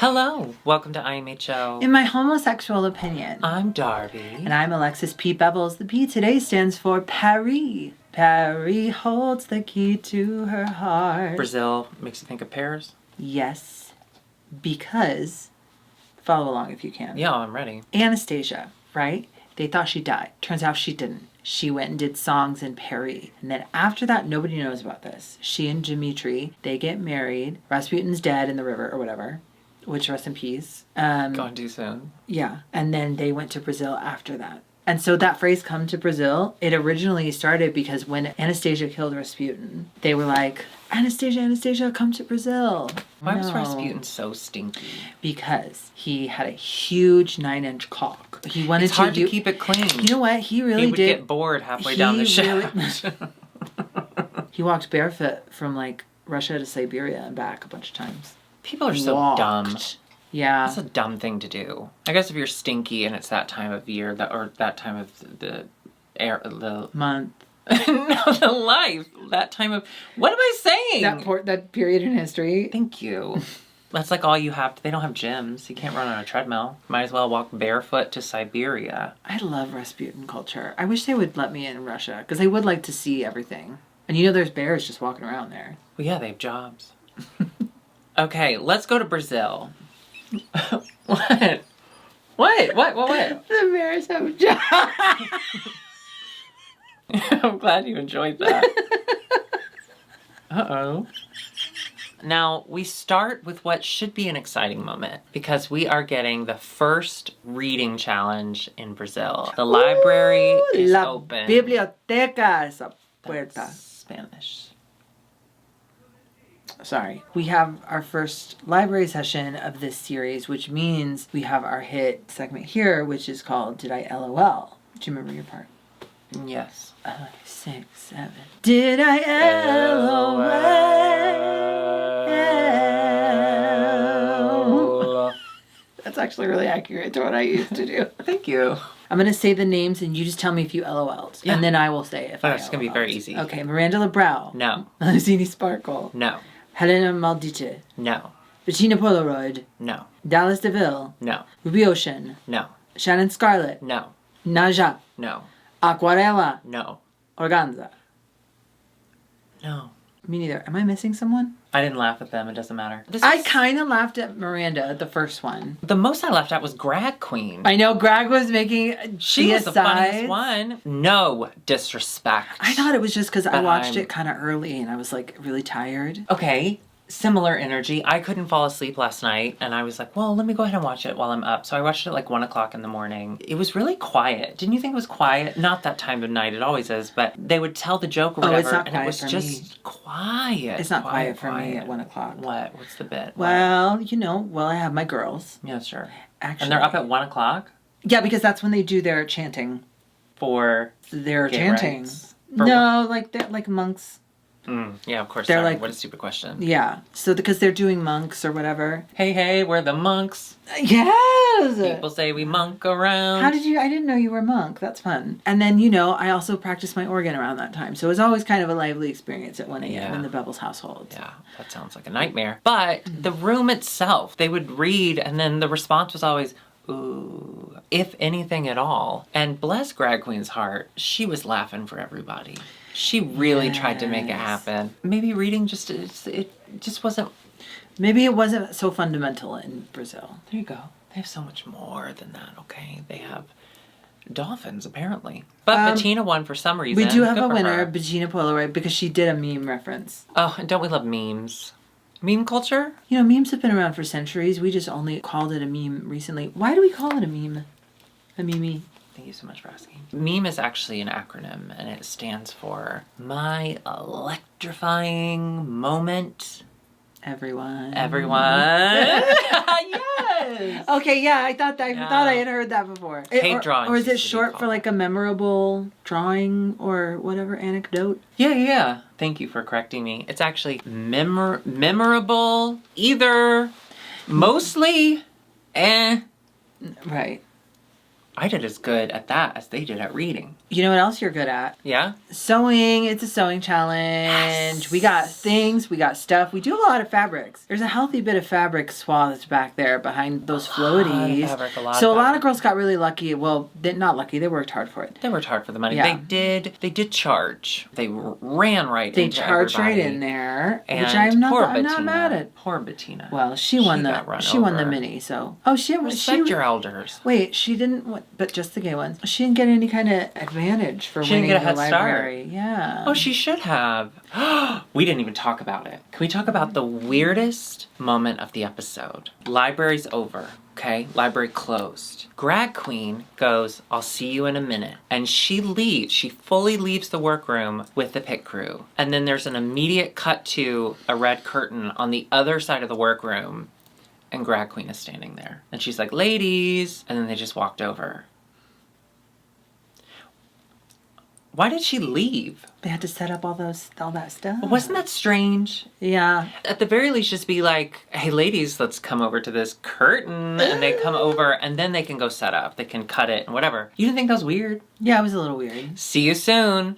Hello, welcome to IMHO. In my homosexual opinion. I'm Darby. And I'm Alexis P. Bevels. The P today stands for Paris. Paris holds the key to her heart. Brazil makes you think of pears? Yes, because, follow along if you can. Yeah, I'm ready. Anastasia, right? They thought she died. Turns out she didn't. She went and did songs in Paris. And then after that, nobody knows about this. She and Dimitri, they get married. Rasputin's dead in the river or whatever. Which, rest in peace. Gone too soon. Yeah. And then they went to Brazil after that. And so that phrase, come to Brazil, it originally started because when Anastasia killed Rasputin, they were like, Anastasia, Anastasia, come to Brazil. Why was Rasputin so stinky? Because he had a huge 9-inch cock. He wanted it's hard to keep it clean. You know what? He really would get bored halfway down the shaft. He walked barefoot from like Russia to Siberia and back a bunch of times. People are so dumb. Yeah. That's a dumb thing to do. I guess if you're stinky and it's that time of year, or that time of the month. No, the life. That time of... What am I saying? That period in history. Thank you. That's like all you have. They don't have gyms. You can't run on a treadmill. Might as well walk barefoot to Siberia. I love Rasputin culture. I wish they would let me in Russia, because I would like to see everything. And you know there's bears just walking around there. Well, yeah, they have jobs. Okay, let's go to Brazil. What? What? The bears have jobs. I'm glad you enjoyed that. Uh-oh. Now, we start with what should be an exciting moment because we are getting the first reading challenge in Brazil. The library is open. Biblioteca es puerta. That's Spanish. Sorry. We have our first library session of this series, which means we have our hit segment here, which is called Did I LOL? Do you remember your part? Yes. 5, 6, 7. Did I LOL? That's actually really accurate to what I used to do. Thank you. I'm going to say the names and you just tell me if you LOL'd. Yeah. And then I will say if I it's going to be very easy. Okay, Miranda Lebrau. No. Lizini Sparkle. No. Helena Maldite. No. Bettina Polaroid. No. Dallas DeVille. No. Ruby Ocean. No. Shannon Scarlett. No. Naja. No. Aquarela. No. Organza. No. Me neither. Am I missing someone? I didn't laugh at them. It doesn't matter. I kind of laughed at Miranda, the first one. The most I laughed at was Greg Queen. I know Greg was making She was the funniest one. No disrespect. I thought it was just because I watched it kind of early and I was like really tired. Okay. Similar energy. I couldn't fall asleep last night and I was like, well, let me go ahead and watch it while I'm up. So I watched it at like 1 o'clock in the morning. It was really quiet. Didn't you think it was quiet? Not that time of night. It always is. But they would tell the joke or whatever. It's not and quiet it was for just me. Quiet. It's not quiet for me at 1 o'clock. What? What's the bit? Well, I have my girls. Yeah, sure. Actually. And they're up at 1 o'clock? Yeah, because that's when they do their chanting. For their gay chanting. rights? No, like they're like monks. Yeah, of course. They're sorry. like, what a stupid question. Yeah. So because they're doing monks or whatever. Hey, we're the monks. Yes! People say we monk around. I didn't know you were a monk. That's fun. And then, I also practiced my organ around that time. So it was always kind of a lively experience at 1 a.m. in the Bevels household. Yeah, that sounds like a nightmare. But the room itself, they would read and then the response was always, ooh, if anything at all. And bless Greg Queen's heart, she was laughing for everybody. She really tried to make it happen. Maybe reading it just wasn't... Maybe it wasn't so fundamental in Brazil. There you go. They have so much more than that, okay? They have dolphins, apparently. But Bettina won for some reason. We do have a winner, Bettina Polaroid, because she did a meme reference. Oh, and don't we love memes? Meme culture? Memes have been around for centuries. We just only called it a meme recently. Why do we call it a meme? A meme? Thank you so much for asking. Meme is actually an acronym, and it stands for My Electrifying Moment. Everyone. Yes! Okay, yeah, I thought I had heard that before. Cave drawing. Or is it short for like a memorable drawing or whatever anecdote? Yeah. Thank you for correcting me. It's actually memorable, either, mostly, Right. I did as good at that as they did at reading. You know what else you're good at? Yeah? Sewing. It's a sewing challenge. Yes. We got things. We got stuff. We do a lot of fabrics. There's a healthy bit of fabric swathed back there behind those floaties. A lot So of a lot of girls got really lucky. Well, not lucky. They worked hard for it. They worked hard for the money. Yeah. They did charge. They ran right They into charged right everybody. in there, And which I'm poor not Bettina. mad at. Poor Bettina. Well, she won got run the over. mini. So she Respect your elders. Wait, she didn't. But just the gay ones. She didn't get any kind of advantage for She didn't winning get a the head start. library. Yeah. Oh, she should have. We didn't even talk about it. Can we talk about the weirdest moment of the episode? Library's over. Okay, library closed. Grad Queen goes, I'll see you in a minute. And she leaves. She fully leaves the workroom with the pit crew. And then there's an immediate cut to a red curtain on the other side of the workroom. And Grad Queen is standing there. And she's like, ladies. And then they just walked over. Why did she leave? They had to set up all that stuff. Wasn't that strange? Yeah. At the very least, just be like, hey, ladies, let's come over to this curtain. And they come over, and then they can go set up. They can cut it and whatever. You didn't think that was weird? Yeah, it was a little weird. See you soon.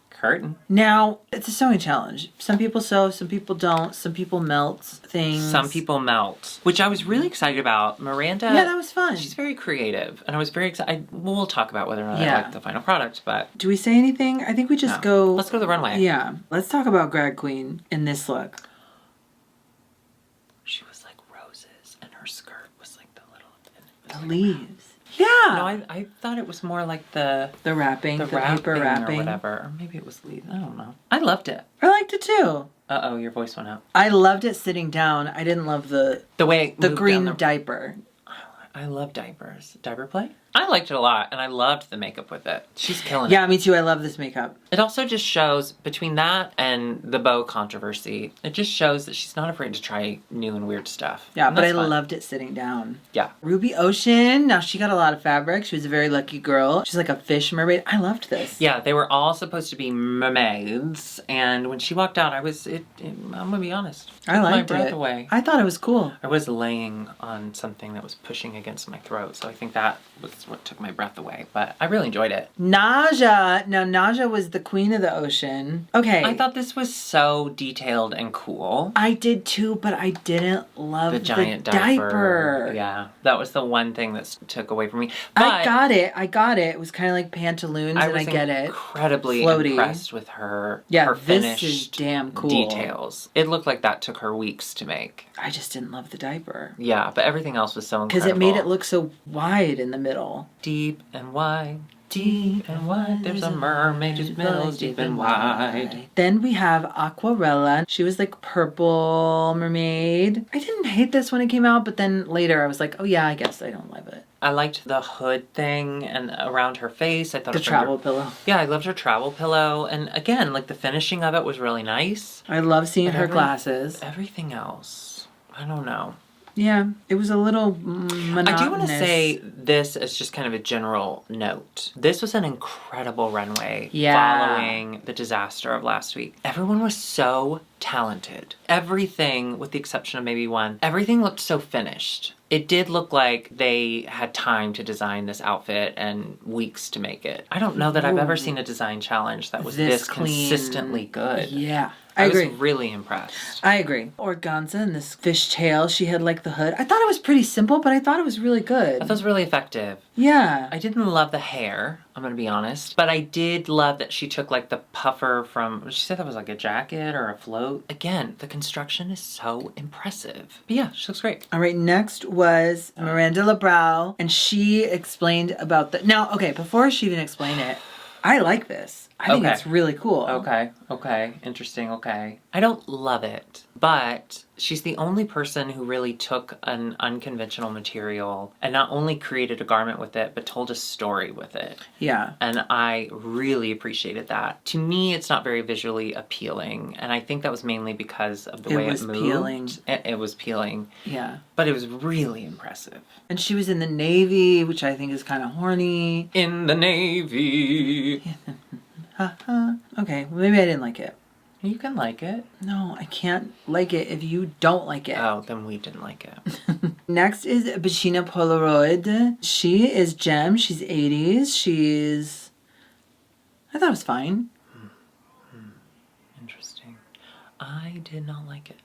Curtain. Now, it's a sewing challenge. Some people sew, some people don't. Some people melt things. Some people melt, which I was really excited about. Miranda. Yeah, that was fun. She's very creative, and I was very excited. We'll talk about whether or not I Yeah. like the final product, but Do we say anything? I think we just go... let's go to the runway. Yeah. Let's talk about Grad Queen in this look. She was like roses, and her skirt was like the little... The leaves. Yeah. No, I thought it was more like the wrapping, the paper or wrapping. whatever. Or maybe it was leaves. I don't know. I loved it. I liked it too. Uh-oh, your voice went out. I loved it sitting down. I didn't love the way it moved green down diaper. I love diapers. Diaper play? I liked it a lot, and I loved the makeup with it. She's killing it. Yeah, me too. I love this makeup. It also just shows, between that and the bow controversy, it just shows that she's not afraid to try new and weird stuff. Yeah, And but I that's fun. loved it sitting down. Yeah. Ruby Ocean. Now, she got a lot of fabric. She was a very lucky girl. She's like a fish mermaid. I loved this. Yeah, they were all supposed to be mermaids, and when she walked out, I'm gonna be honest. I liked my breath it. away. I thought it was cool. I was laying on something that was pushing against my throat, so I think that was what took my breath away, but I really enjoyed it. Naja. Now, Naja was the queen of the ocean. Okay. I thought this was so detailed and cool. I did too, but I didn't love The giant diaper. Yeah, that was the one thing that took away from me. But I got it. It was kind of like pantaloons, and I get it. Incredibly Floaty. impressed with her. Yeah, her this finished is damn cool. details. It looked like that took her weeks to make. I just didn't love the diaper. Yeah, but everything else was so incredible. Because it made it look so wide in the middle. Deep and wide, deep and wide. There's a mermaid whose middle's deep and wide. Then we have Aquarella. She was like purple mermaid. I didn't hate this when it came out, but then later I was like, oh yeah, I guess I don't love it. I liked the hood thing and around her face. I thought The it travel pillow. Yeah, I loved her travel pillow. And again, like the finishing of it was really nice. I love seeing But her glasses. Everything else, I don't know. Yeah, it was a little monotonous. I do want to say this as just kind of a general note. This was an incredible runway following the disaster of last week. Everyone was so talented. Everything, with the exception of maybe one, everything looked so finished. It did look like they had time to design this outfit and weeks to make it. I don't know that I've ever seen a design challenge that was this clean. consistently good. Yeah. I agree. was really impressed. I agree. Organza and this fishtail, she had like the hood. I thought it was pretty simple, but I thought it was really good. I thought it was really effective. Yeah. I didn't love the hair, I'm gonna be honest. But I did love that she took like the puffer from, she said that was like a jacket or a float. Again, the construction is so impressive. But yeah, she looks great. All right, next was Miranda Lebrau, and she explained about the... Now, okay, before she even explained it, I like this. I think it's really cool. Okay. Interesting, okay. I don't love it, but she's the only person who really took an unconventional material and not only created a garment with it, but told a story with it. Yeah. And I really appreciated that. To me, it's not very visually appealing, and I think that was mainly because of the way it moved. Peeling. It was peeling. Yeah. But it was really impressive. And she was in the Navy, which I think is kind of horny. In the Navy. Okay, well, maybe I didn't like it. You can like it. No, I can't like it if you don't like it. Oh, then we didn't like it. Next is Bettina Polaroid. She is Gem. She's 80s. I thought it was fine. Interesting. I did not like it.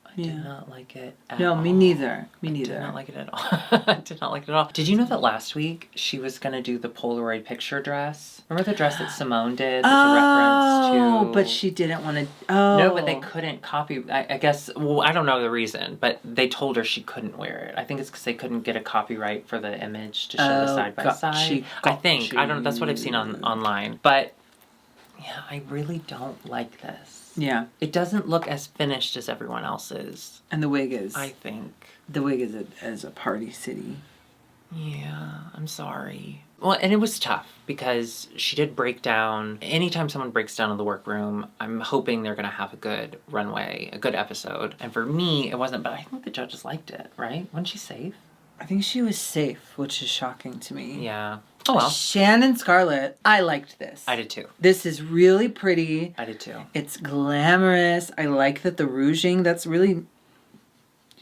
I did not like it at No, all. me neither. Me neither. I did not like it at all. I did not like it at all. Did you know that last week she was going to do the Polaroid picture dress? Remember the dress that Simone did? That's a reference to... but she didn't want to... Oh. No, but they couldn't copy... I guess... Well, I don't know the reason, but they told her she couldn't wear it. I think it's because they couldn't get a copyright for the image to show the side-by-side. I think. I don't know. That's what I've seen online. But, yeah, I really don't like this. Yeah. It doesn't look as finished as everyone else's. And the wig is... I think. The wig is a party city. Yeah, I'm sorry. Well, and it was tough because she did break down. Anytime someone breaks down in the workroom, I'm hoping they're going to have a good runway, a good episode. And for me, it wasn't, but I think the judges liked it, right? Wasn't she safe? I think she was safe, which is shocking to me. Yeah. Oh well. Shannon Scarlett, I liked this. I did too. This is really pretty. I did too. It's glamorous. I like that the rouging, that's really... Did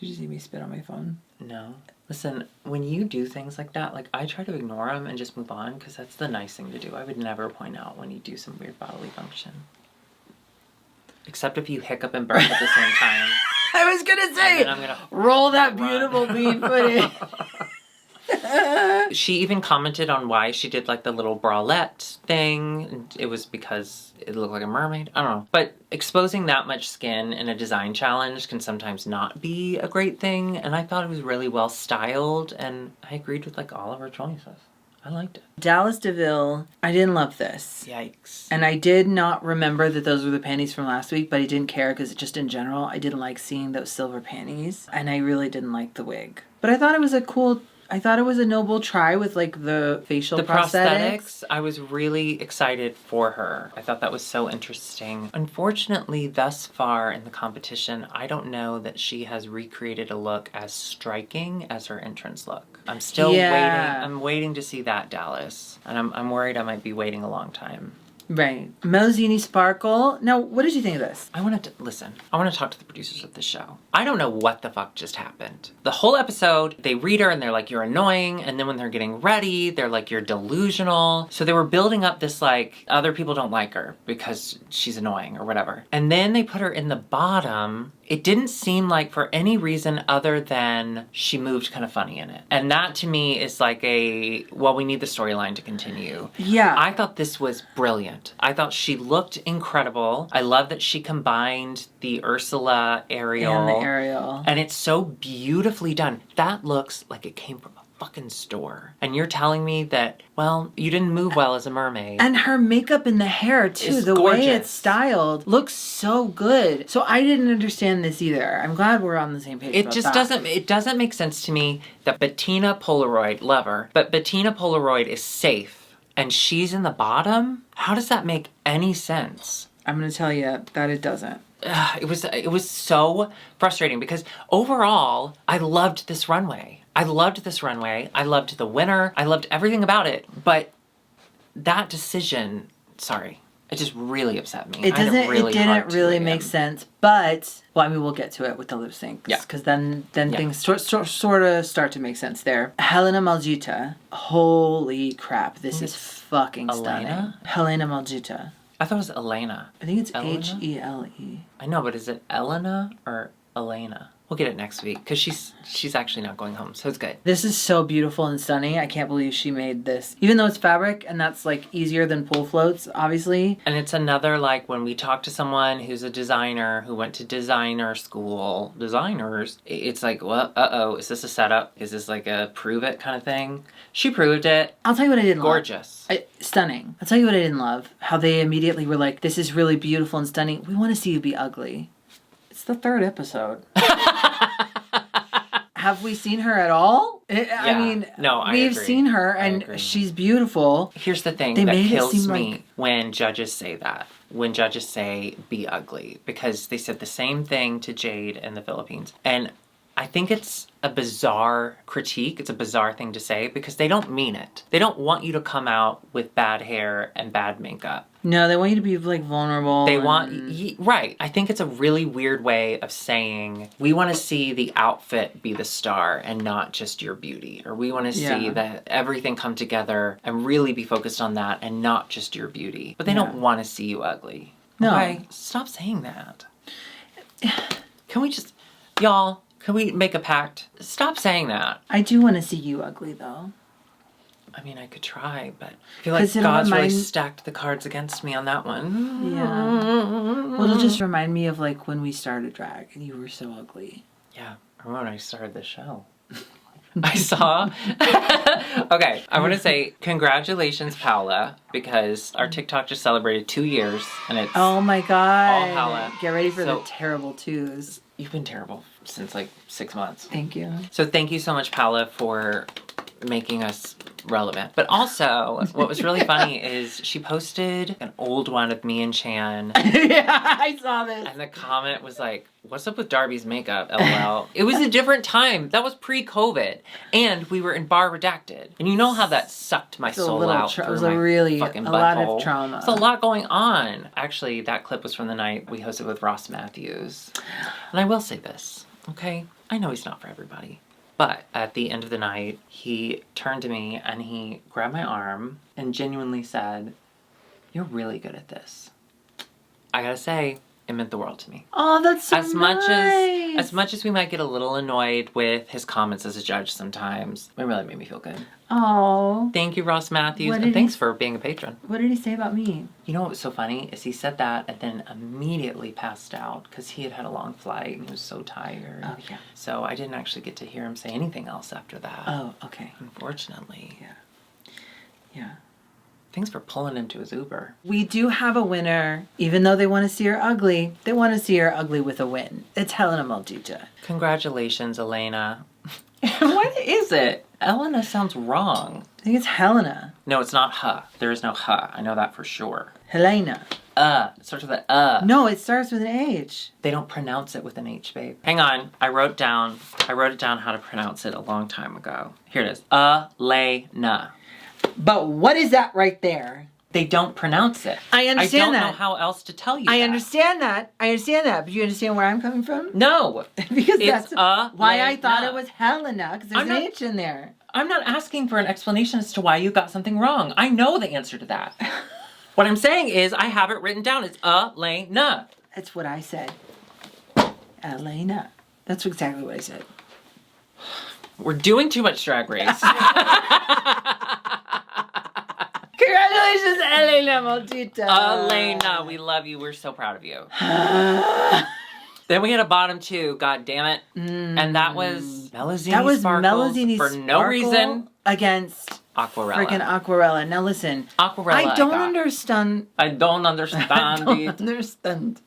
you see me spit on my phone? No. Listen, when you do things like that, like I try to ignore them and just move on because that's the nice thing to do. I would never point out when you do some weird bodily function. Except if you hiccup and burp at the same time. I was going to say, I'm gonna roll that beautiful bean footage. She even commented on why she did like the little bralette thing. It was because it looked like a mermaid. I don't know. But exposing that much skin in a design challenge can sometimes not be a great thing. And I thought it was really well styled. And I agreed with like all of her choices. I liked it. Dallas DeVille, I didn't love this. Yikes. And I did not remember that those were the panties from last week, but I didn't care because just in general, I didn't like seeing those silver panties. And I really didn't like the wig. But I thought it was a noble try with like the facial prosthetics. I was really excited for her. I thought that was so interesting. Unfortunately, thus far in the competition, I don't know that she has recreated a look as striking as her entrance look. I'm still waiting. I'm waiting to see that, Dallas. And I'm worried I might be waiting a long time. Right. Melzini Sparkle. Now, what did you think of this? I want to talk to the producers of the show. I don't know what the fuck just happened. The whole episode, they read her and they're like, you're annoying. And then when they're getting ready, they're like, you're delusional. So they were building up this like, other people don't like her because she's annoying or whatever. And then they put her in the bottom. It didn't seem like for any reason other than she moved kind of funny in it. And that to me is like we need the storyline to continue. Yeah. I thought this was brilliant. I thought she looked incredible. I love that she combined the Ursula Ariel. And the Ariel. And it's so beautifully done. That looks like it came from a fucking store. And you're telling me that, well, you didn't move well as a mermaid. And her makeup and the hair, too. It's the gorgeous. way it's styled looks so good. So I didn't understand this either. I'm glad we're on the same page about that. It doesn't make sense to me that Bettina Polaroid, love her, but Bettina Polaroid is safe and she's in the bottom? How does that make any sense? I'm going to tell you that it doesn't. It was so frustrating because overall, I loved this runway. I loved the winner. I loved everything about it. But that decision, sorry, it just really upset me. It didn't really make sense. But, well, I mean, we'll get to it with the lip syncs. Yeah. Because then things sort of start to make sense there. Helena Malgita. Holy crap. This is fucking stunning. Elena? Helena Malgita. I thought it was Elena. I think it's Elena? H-E-L-E. I know, but is it Elena or Elena? We'll get it next week because she's actually not going home, so it's good. This is so beautiful and stunning. I can't believe she made this. Even though it's fabric and that's like easier than pool floats, obviously. And it's another like when we talk to someone who's a designer who went to designer school, designers, it's like, well, is this a setup? Is this like a prove it kind of thing? She proved it. I'll tell you what I didn't Gorgeous. love. Stunning. I'll tell you what I didn't love. How they immediately were like, this is really beautiful and stunning. We want to see you be ugly. It's the third episode. Have we seen her at all? I mean, no, I we've agree. seen her and she's beautiful. Here's the thing They that made it kills seem me like- when judges say that. When judges say be ugly. Because they said the same thing to Jade in the Philippines. And I think it's a bizarre critique. It's a bizarre thing to say because they don't mean it. They don't want you to come out with bad hair and bad makeup. No, they want you to be like vulnerable. They want, right. I think it's a really weird way of saying, we want to see the outfit be the star and not just your beauty. Or we want to see that everything come together and really be focused on that and not just your beauty. But they don't want to see you ugly. No. Okay? Stop saying that. Can we just, y'all, can we make a pact? Stop saying that. I do want to see you ugly, though. I mean, I could try, but I feel like God's really stacked the cards against me on that one. Yeah. Well, it'll just remind me of like when we started drag and you were so ugly. Yeah. I remember when I started the show. I saw. Okay, I want to say congratulations, Paola, because our TikTok just celebrated 2 years, and it's oh my god, all Paola. Get ready for the terrible twos. You've been terrible since like 6 months. Thank you. So thank you so much, Paola, for making us relevant. But also, what was really funny is she posted an old one of me and Chan. Yeah, I saw this. And the comment was like, what's up with Darby's makeup, LOL. It was a different time. That was pre-COVID. And we were in bar redacted. And you know how that sucked my soul out. It was a really, fucking a lot butthole. of trauma. It's a lot going on. Actually, that clip was from the night we hosted with Ross Matthews. And I will say this, okay? I know he's not for everybody. But at the end of the night, he turned to me and he grabbed my arm and genuinely said, "You're really good at this." I gotta say, it meant the world to me. Oh, that's so nice. As much as we might get a little annoyed with his comments as a judge sometimes, it really made me feel good. Oh. Thank you, Ross Matthews, and thanks for being a patron. What did he say about me? You know what was so funny is he said that and then immediately passed out because he had a long flight and he was so tired. Oh, yeah. So I didn't actually get to hear him say anything else after that. Oh, okay. Unfortunately. Yeah. Yeah. Thanks for pulling him to his Uber. We do have a winner. Even though they want to see her ugly, they want to see her ugly with a win. It's Helena Maldita. Congratulations, Elena. What is it? Elena sounds wrong. I think it's Helena. No, it's not huh. There is no huh. I know that for sure. Helena. It starts with an No, it starts with an H. They don't pronounce it with an H, babe. Hang on. I wrote it down how to pronounce it a long time ago. Here it is. Elena. But what is that right there? They don't pronounce it. I understand that. I don't know how else to tell you I understand that. But you understand where I'm coming from? No. Because it's that's why I thought it was Helena, because there's an H in there. I'm not asking for an explanation as to why you got something wrong. I know the answer to that. What I'm saying is I have it written down. It's Elena. That's what I said. Elena. That's exactly what I said. We're doing too much Drag Race. Congratulations, Elena Maldita. Elena, we love you. We're so proud of you. Then we had a bottom two, god damn it. And that was Melazini Sparkles for no reason. Against Aquarella. Freaking Aquarella. Now listen. Aquarella. I don't understand. I don't understand.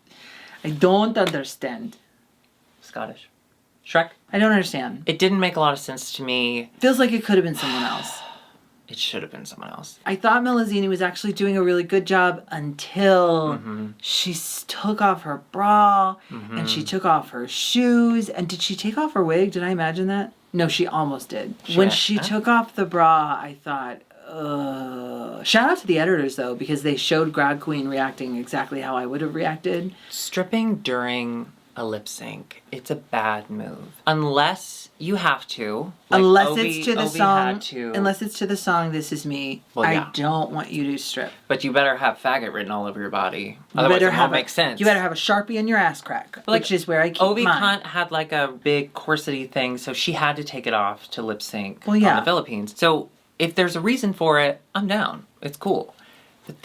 Scottish. Shrek. I don't understand. It didn't make a lot of sense to me. Feels like it could have been someone else. It should have been someone else. I thought Melazini was actually doing a really good job until she took off her bra and she took off her shoes. And did she take off her wig? Did I imagine that? No, she almost did. When she took off the bra, I thought, shout out to the editors though, because they showed Drag Queen reacting exactly how I would have reacted. Stripping during a lip sync, it's a bad move. Unless you have to. Like unless it's to the Obi song. Had to. Unless it's to the song "This Is Me." Well, yeah. I don't want you to strip. But you better have faggot written all over your body. Otherwise, it won't make sense. You better have a Sharpie in your ass crack, which is where I keep Obi mine. Kant had like a big corsety thing, so she had to take it off to lip sync on the Philippines. So if there's a reason for it, I'm down. It's cool.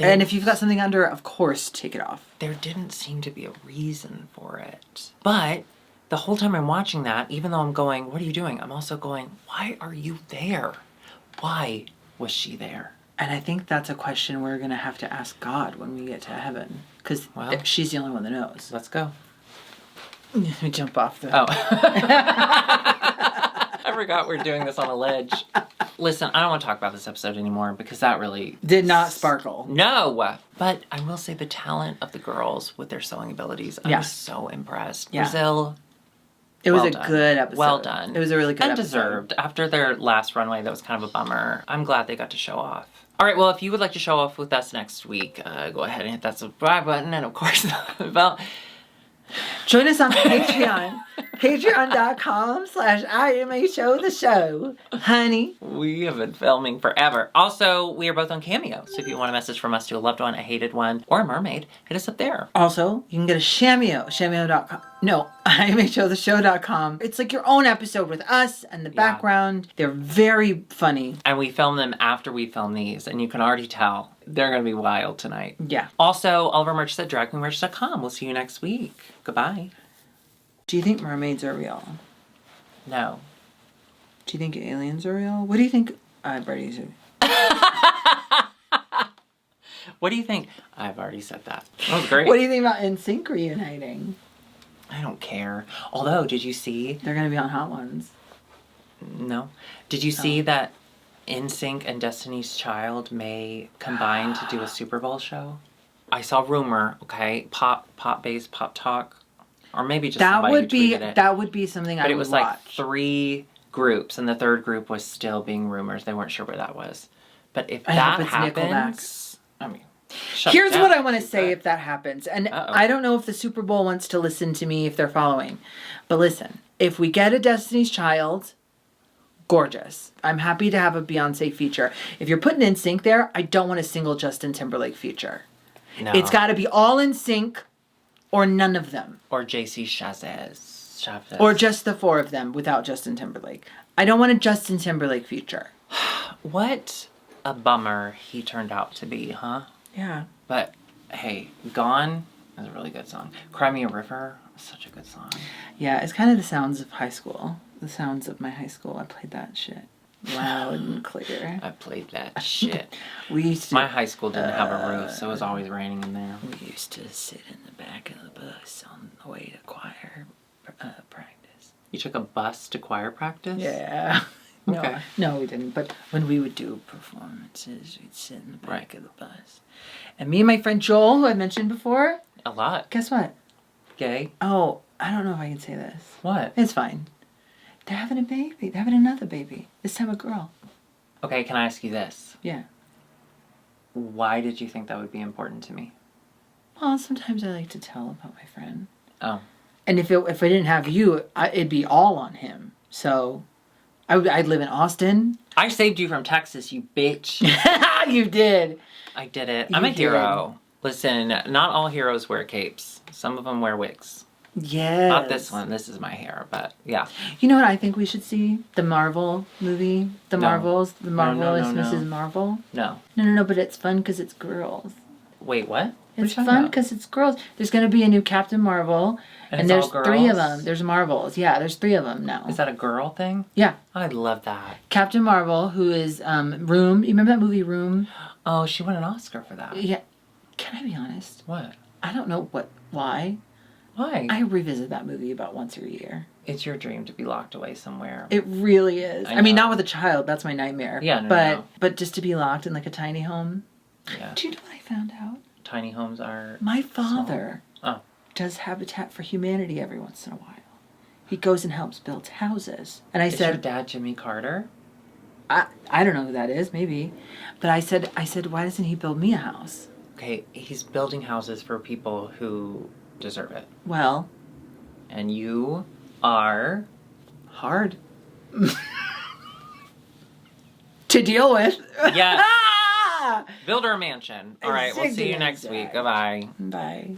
And if you've got something under, of course, take it off. There didn't seem to be a reason for it. But the whole time I'm watching that, even though I'm going, what are you doing? I'm also going, why are you there? Why was she there? And I think that's a question we're going to have to ask God when we get to heaven. Because she's the only one that knows. Let's go. Let me jump off the... Oh. I forgot we're doing this on a ledge. Listen, I don't want to talk about this episode anymore because that really... did not sparkle. No! But I will say the talent of the girls with their sewing abilities. I was so impressed. Yeah. Brazil... It was Well a done. good episode. Well done. It was a really good and episode. deserved. After their last runway, that was kind of a bummer. I'm glad they got to show off. All right, well, if you would like to show off with us next week, go ahead and hit that subscribe button. And of course, well, join us on Patreon. Patreon.com/IMHOtheSHOw. Honey. we have been filming forever. Also, we are both on Cameo. So if you want a message from us to a loved one, a hated one, or a mermaid, hit us up there. Also, you can get a Cameo. Cameo.com. No, IMHOtheShow.com. It's like your own episode with us and the background. They're very funny. And we film them after we film these. And you can already tell they're going to be wild tonight. Yeah. Also, all of our merch is at dragqueenmerch.com. We'll see you next week. Goodbye. Do you think mermaids are real? No. Do you think aliens are real? What do you think? I've already said. What do you think? I've already said that. That was great. What do you think about NSYNC reuniting? I don't care. Although, did you see? They're going to be on Hot Ones. No. Did you see that NSYNC and Destiny's Child may combine to do a Super Bowl show? I saw rumor, okay, pop bass, pop talk, or maybe just somebody who tweeted it. That would be something I would watch. But it was like 3 groups, and the third group was still being rumors. They weren't sure where that was. But if that happens, I mean, here's what I want to say if that happens. And Uh-oh. I don't know if the Super Bowl wants to listen to me if they're following. But listen, if we get a Destiny's Child, gorgeous. I'm happy to have a Beyonce feature. If you're putting NSYNC there, I don't want a single Justin Timberlake feature. No. It's got to be all NSYNC or none of them. Or JC Chazez. Or just the 4 of them without Justin Timberlake. I don't want a Justin Timberlake feature. What a bummer he turned out to be, huh? Yeah. But hey, Gone is a really good song. Cry Me a River is such a good song. Yeah, it's kind of the sounds of high school. The sounds of my high school. I played that shit loud and clear. I played that shit. We used to. My high school didn't have a roof, so it was always raining in there. We used to sit in the back of the bus on the way to choir practice. You took a bus to choir practice? Yeah. Okay. No, we didn't. But when we would do performances, we'd sit in the back of the bus. And me and my friend Joel, who I mentioned before, A lot. guess what? Gay? Oh, I don't know if I can say this. What? It's fine. They're having a baby. They're having another baby. This time a girl. Okay, can I ask you this? Yeah. Why did you think that would be important to me? Well, sometimes I like to tell about my friend. Oh. And if I didn't have you, it'd be all on him. So I'd live in Austin. I saved you from Texas, you bitch. You did. I did it. You I'm a did. hero. Listen, not all heroes wear capes. Some of them wear wigs. Yes. Not this one. This is my hair, but yeah. You know what I think we should see? The Marvel movie. The No. Marvels. The Marvelous no. Mrs. Marvel. No. No, but it's fun because it's girls. Wait, what? It's fun because it's girls. There's going to be a new Captain Marvel. And there's it's all 3 of girls? them. There's Marvels. Yeah, there's 3 of them now. Is that a girl thing? Yeah. I love that. Captain Marvel, who is Room. You remember that movie Room? Oh, she won an Oscar for that. Yeah. Can I be honest? What? I don't know why. Why? I revisit that movie about once a year. It's your dream to be locked away somewhere. It really is. I I mean, know. not with a child. That's my nightmare. Yeah, no, but no. but just to be locked in like a tiny home. Yeah. Do you know what I found out? Tiny homes are... My father Oh. does Habitat for Humanity every once in a while. He goes and helps build houses. And I Is your said, dad Jimmy Carter? I don't know who that is, maybe. But I said, why doesn't he build me a house? Okay, he's building houses for people who deserve it. Well, And you are... hard. To deal with. Yes. Build her a mansion. All right, we'll see you next week. Exactly. Bye-bye. Bye.